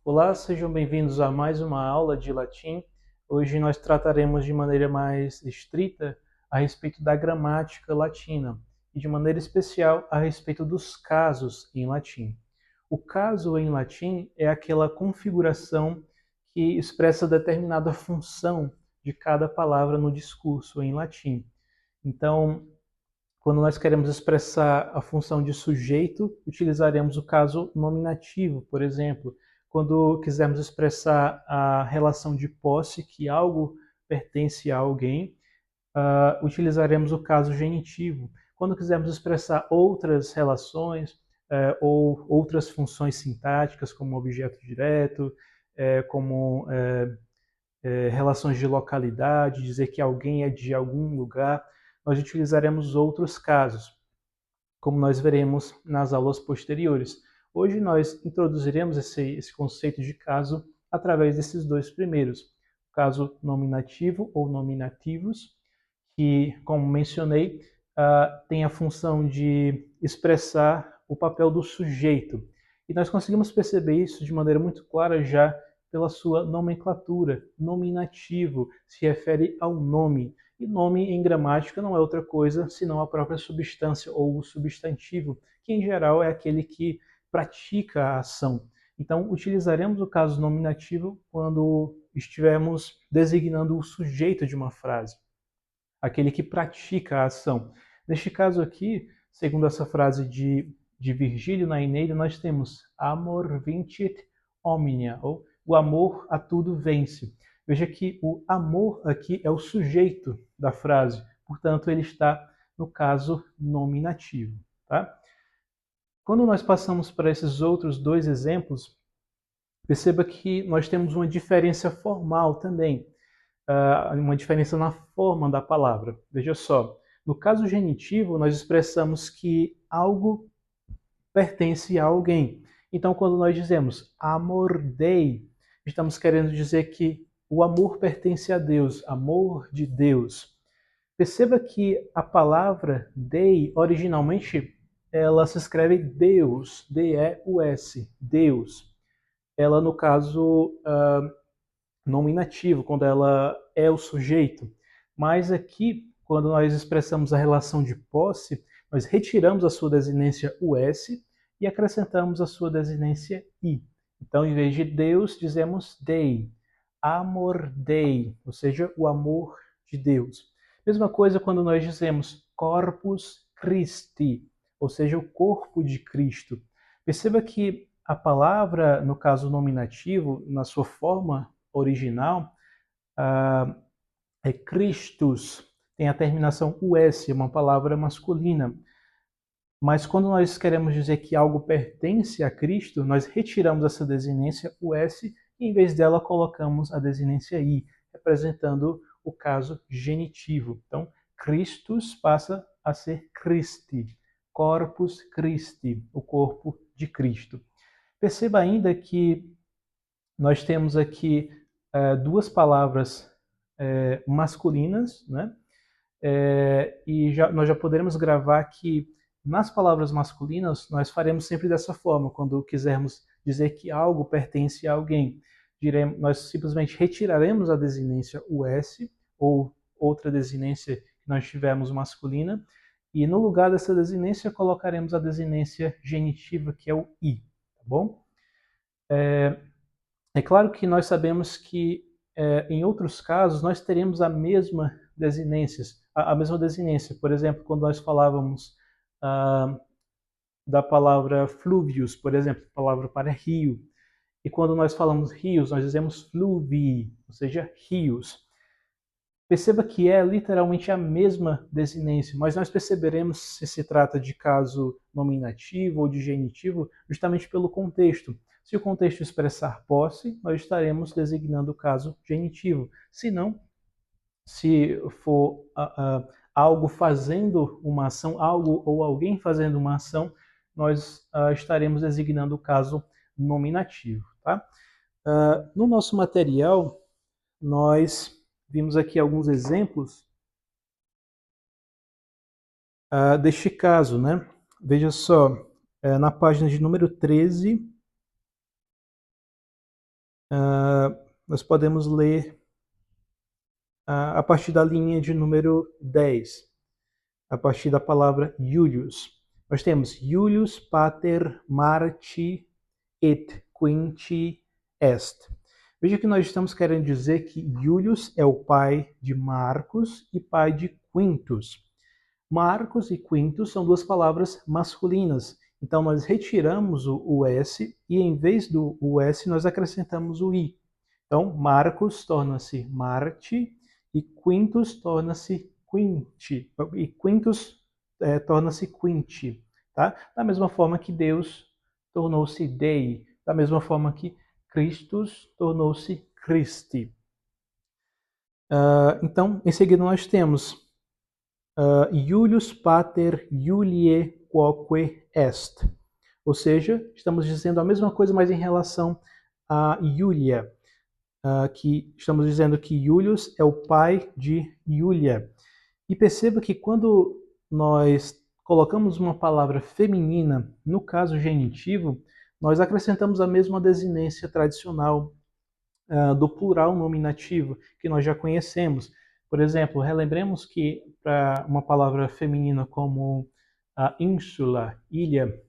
Olá, sejam bem-vindos a mais uma aula de latim. Hoje nós trataremos de maneira mais estrita a respeito da gramática latina e de maneira especial a respeito dos casos em latim. O caso em latim é aquela configuração que expressa determinada função de cada palavra no discurso em latim. Então, quando nós queremos expressar a função de sujeito, utilizaremos o caso nominativo, por exemplo. Quando quisermos expressar a relação de posse, que algo pertence a alguém, utilizaremos o caso genitivo. Quando quisermos expressar outras relações ou outras funções sintáticas, como objeto direto, como relações de localidade, dizer que alguém é de algum lugar, nós utilizaremos outros casos, como nós veremos nas aulas posteriores. Hoje nós introduziremos esse conceito de caso através desses dois primeiros. O caso nominativo ou nominativos, que, como mencionei, tem a função de expressar o papel do sujeito. E nós conseguimos perceber isso de maneira muito clara já pela sua nomenclatura. Nominativo se refere ao nome. E nome em gramática não é outra coisa senão a própria substância ou o substantivo, que em geral é aquele que pratica a ação. Então, utilizaremos o caso nominativo quando estivermos designando o sujeito de uma frase, aquele que pratica a ação. Neste caso aqui, segundo essa frase de Virgílio na Eneida, nós temos amor vincit omnia, ou o amor a tudo vence. Veja que o amor aqui é o sujeito da frase, portanto ele está no caso nominativo. Tá? Quando nós passamos para esses outros dois exemplos, perceba que nós temos uma diferença formal também, uma diferença na forma da palavra. Veja só, no caso genitivo, nós expressamos que algo pertence a alguém. Então, quando nós dizemos amor dei, estamos querendo dizer que o amor pertence a Deus, amor de Deus. Perceba que a palavra dei, originalmente, ela se escreve Deus, D-E-U-S, Deus. Ela, no caso, nominativo, quando ela é o sujeito. Mas aqui, quando nós expressamos a relação de posse, nós retiramos a sua desinência us e acrescentamos a sua desinência i. Então, em vez de Deus, dizemos Dei, amor Dei, ou seja, o amor de Deus. Mesma coisa quando nós dizemos Corpus Christi, ou seja, o corpo de Cristo. Perceba que a palavra, no caso nominativo, na sua forma original, é Christus, tem a terminação us, uma palavra masculina. Mas quando nós queremos dizer que algo pertence a Cristo, nós retiramos essa desinência us e em vez dela colocamos a desinência i, representando o caso genitivo. Então, Christus passa a ser Christi, Corpus Christi, o corpo de Cristo. Perceba ainda que nós temos aqui duas palavras masculinas, né? E nós já poderemos gravar que nas palavras masculinas nós faremos sempre dessa forma, quando quisermos dizer que algo pertence a alguém. Nós simplesmente retiraremos a desinência us ou outra desinência que nós tivermos masculina, e no lugar dessa desinência colocaremos a desinência genitiva, que é o i, tá bom? É claro que nós sabemos que em outros casos nós teremos a mesma desinência, Por exemplo, quando nós falávamos da palavra fluvius, por exemplo, palavra para rio, e quando nós falamos rios, nós dizemos fluvii, ou seja, rios. Perceba que é literalmente a mesma desinência, mas nós perceberemos se se trata de caso nominativo ou de genitivo justamente pelo contexto. Se o contexto expressar posse, nós estaremos designando o caso genitivo. Se não, se for algo fazendo uma ação, algo ou alguém fazendo uma ação, nós estaremos designando o caso nominativo. Tá? No nosso material, nós vimos aqui alguns exemplos deste caso, né? Veja só, na página de número 13, Nós podemos ler a partir da linha de número 10, a partir da palavra Iulius. Nós temos Iulius pater Marci et Quinti est. Veja que nós estamos querendo dizer que Iulius é o pai de Marcos e pai de Quintus. Marcos e Quintus são duas palavras masculinas. Então nós retiramos o S e em vez do S nós acrescentamos o I. Então Marcos torna-se Marte e Quintus torna-se Quinti. E Quintus torna-se Quinti. Tá? Da mesma forma que Deus tornou-se Dei. Da mesma forma que Christus tornou-se Christi. Então, em seguida nós temos Iulius pater Iuliae quoque est. Ou seja, estamos dizendo a mesma coisa, mas em relação a Iulia. Que estamos dizendo que Iulius é o pai de Iulia. E perceba que quando nós colocamos uma palavra feminina no caso genitivo, nós acrescentamos a mesma desinência tradicional do plural nominativo, que nós já conhecemos. Por exemplo, relembremos que para uma palavra feminina como ínsula, ilha,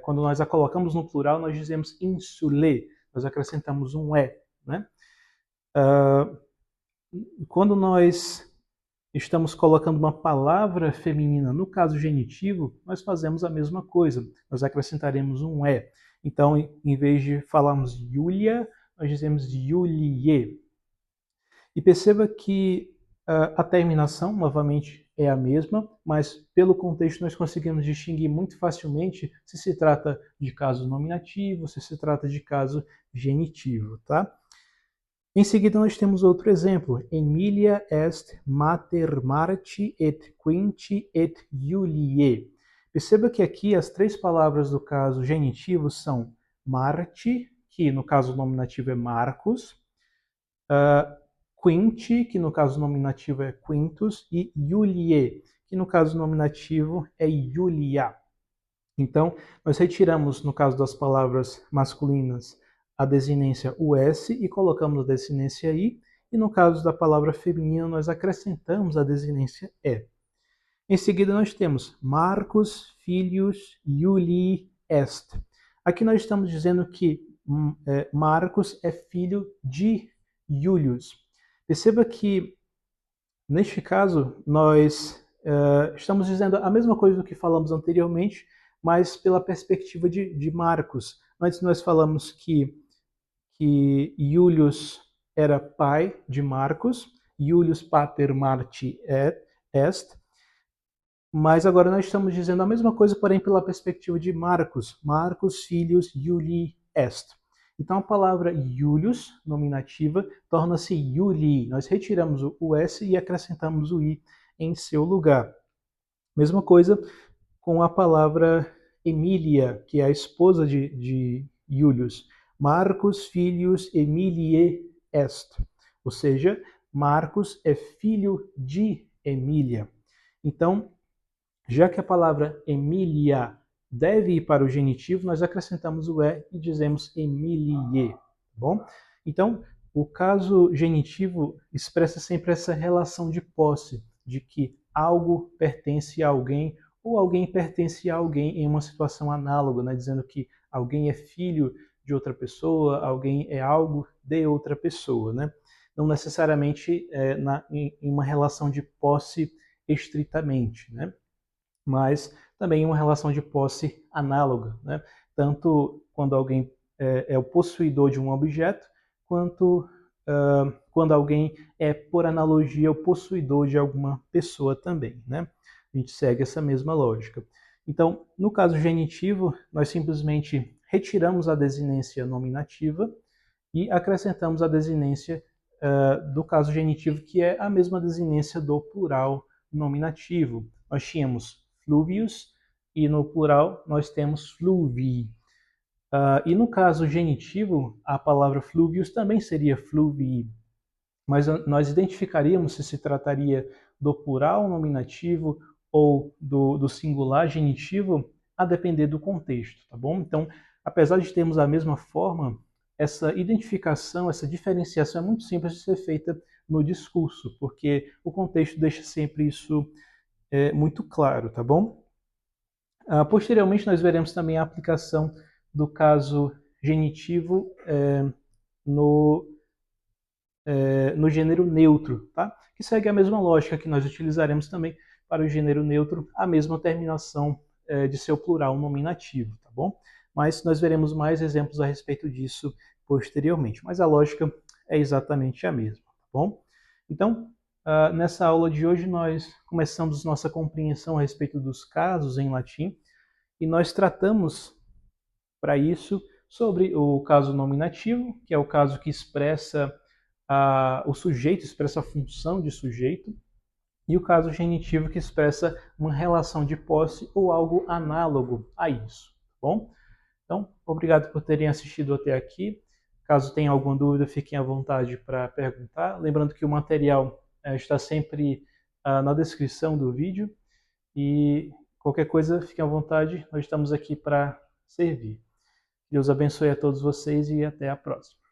quando nós a colocamos no plural, nós dizemos insulae, nós acrescentamos um E. Né? Quando nós estamos colocando uma palavra feminina no caso genitivo, nós fazemos a mesma coisa, nós acrescentaremos um E. Então, em vez de falarmos Iulia, nós dizemos Iulie. E perceba que a terminação, novamente, é a mesma, mas pelo contexto nós conseguimos distinguir muito facilmente se se trata de caso nominativo, se se trata de caso genitivo, tá? Em seguida nós temos outro exemplo. Emilia est mater Marci et Quinti et Iuliae. Perceba que aqui as três palavras do caso genitivo são Marci, que no caso nominativo é Marcos, Quinti, que no caso nominativo é Quintus, e Iuliae, que no caso nominativo é Iulia. Então, nós retiramos, no caso das palavras masculinas, a desinência US e colocamos a desinência I, e no caso da palavra feminina, nós acrescentamos a desinência E. Em seguida, nós temos Marcus Filius Iulii est. Aqui nós estamos dizendo que Marcos é filho de Iulius. Perceba que, neste caso, nós estamos dizendo a mesma coisa do que falamos anteriormente, mas pela perspectiva de Marcos. Antes nós falamos que Iulius era pai de Marcos, Iulius pater Marci est, mas agora nós estamos dizendo a mesma coisa, porém pela perspectiva de Marcos. Marcus Filius Iulii est. Então a palavra Iulius, nominativa, torna-se Iulii. Nós retiramos o S e acrescentamos o I em seu lugar. Mesma coisa com a palavra Emília, que é a esposa de Iulius. Marcus Filius Emiliae est. Ou seja, Marcos é filho de Emília. Então, já que a palavra Emília deve ir para o genitivo, nós acrescentamos o E e dizemos Emilie. Tá bom? Então, o caso genitivo expressa sempre essa relação de posse, de que algo pertence a alguém ou alguém pertence a alguém em uma situação análoga, né? Dizendo que alguém é filho de outra pessoa, alguém é algo de outra pessoa. Né? Não necessariamente em uma relação de posse estritamente, né? Mas também em uma relação de posse análoga, né? Tanto quando alguém é o possuidor de um objeto, quanto quando alguém é, por analogia, o possuidor de alguma pessoa também, né? A gente segue essa mesma lógica. Então, no caso genitivo, nós simplesmente retiramos a desinência nominativa e acrescentamos a desinência do caso genitivo, que é a mesma desinência do plural nominativo. Nós tínhamos fluvius e no plural nós temos fluvii. E no caso genitivo, a palavra fluvius também seria fluvii. Mas nós identificaríamos se se trataria do plural nominativo ou do singular genitivo a depender do contexto, tá bom? Então, apesar de termos a mesma forma, essa identificação, essa diferenciação é muito simples de ser feita no discurso, porque o contexto deixa sempre isso muito claro, tá bom? Posteriormente, nós veremos também a aplicação do caso genitivo no gênero neutro, tá? Que segue a mesma lógica que nós utilizaremos também para o gênero neutro, a mesma terminação de seu plural nominativo, tá bom? Mas nós veremos mais exemplos a respeito disso posteriormente, mas a lógica é exatamente a mesma, tá bom? Então, nessa aula de hoje nós começamos nossa compreensão a respeito dos casos em latim e nós tratamos para isso sobre o caso nominativo, que é o caso que expressa o sujeito, expressa a função de sujeito, e o caso genitivo, que expressa uma relação de posse ou algo análogo a isso. Tá bom? Então, obrigado por terem assistido até aqui. Caso tenha alguma dúvida, fiquem à vontade para perguntar. Lembrando que o material está sempre na descrição do vídeo. E qualquer coisa, fiquem à vontade. Nós estamos aqui para servir. Deus abençoe a todos vocês e até a próxima.